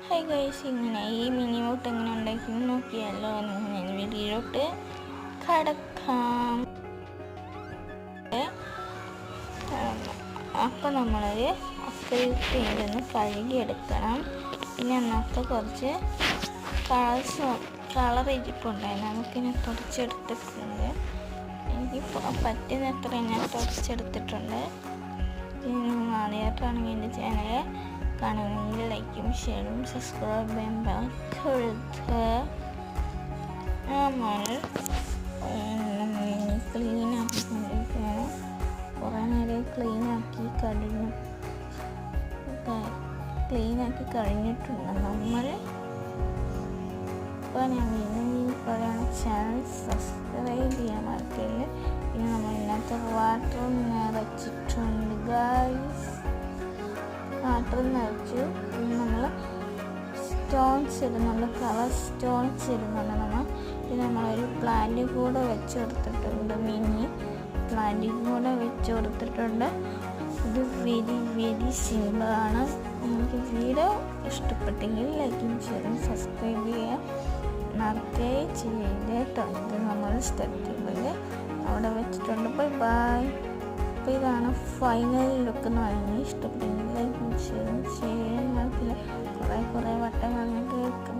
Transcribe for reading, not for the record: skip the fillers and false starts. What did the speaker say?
Hi guys, ഇങ്ങനെ ഈ mini boat എങ്ങനെ ഉണ്ടാക്കി നോക്കിയാലോ എന്ന് ഞാൻ വീഡിയോയിലോട്ട് കടക്കാം. അപ്പം നമ്മളൊരു അക്കരയിട്ട് ഇതൊന്ന് കഴുകിയെടുക്കണം. പിന്നെ അതിനകത്ത് കുറച്ച് കളർ ഇരിപ്പുണ്ടായിരുന്നു, നമുക്കിനെ തുടച്ചെടുത്തിട്ടുണ്ട്. എനിക്ക് പറ്റുന്നത്ര ഞാൻ തുടച്ചെടുത്തിട്ടുണ്ട്. പിന്നെ നിങ്ങൾ ആദ്യമായിട്ടാണെങ്കിൽ എൻ്റെ ചാനൽ കാണുമെങ്കിൽ ലൈക്കും ഷെയറും സബ്സ്ക്രൈബ് ചെയ്യാൻ മറക്കരുത്. നമ്മൾ ക്ലീനാക്കിക്കൊണ്ടിരിക്കുകയാണ്. കുറേ നേരം ക്ലീനാക്കി കഴിഞ്ഞിട്ടുണ്ട് നമ്മൾ. ഇപ്പോൾ ഞാൻ വീണ്ടും പറയുകയാണ്, ചാനൽ സബ്സ്ക്രൈബ് ചെയ്യാൻ മറക്കരുത്. പിന്നെ നമ്മൾ ഇതിനകത്ത് വാട്ടർ നിറച്ചിട്ടുണ്ട് ഗൈസ്. വാട്ടർ നിറച്ചു. നമ്മൾ സ്റ്റോൺസ് ഇടുന്നുണ്ട്, കളർ സ്റ്റോൺസ് ഇടുന്നുണ്ട് നമ്മൾ. പിന്നെ നമ്മളൊരു പ്ലാന്റ് കൂടെ വെച്ച് കൊടുത്തിട്ടുണ്ട്, മിനി പ്ലാന്റ് കൂടെ വെച്ച് കൊടുത്തിട്ടുണ്ട്. ഇത് വെരി സിമ്പിളാണ്. നിങ്ങൾക്ക് വീഡിയോ ഇഷ്ടപ്പെട്ടെങ്കിൽ ലൈക്കും ഷെയറും സബ്സ്ക്രൈബ് ചെയ്യാം മറക്കേ ചെയ്തിട്ടുണ്ട്. നമ്മൾ സ്റ്റെപ്പിൽ അവിടെ വെച്ചിട്ടുണ്ട്. ബൈ. അപ്പോൾ ഇതാണ് ഫൈനൽ ലുക്ക് എന്ന് പറയുന്നത്. ഇഷ്ടപ്പെട്ടെങ്കിൽ ലൈക്കും ഷെയറും ചെയ്യാൻ മറക്കില്ല. കുറേ വട്ടം പറഞ്ഞിട്ട്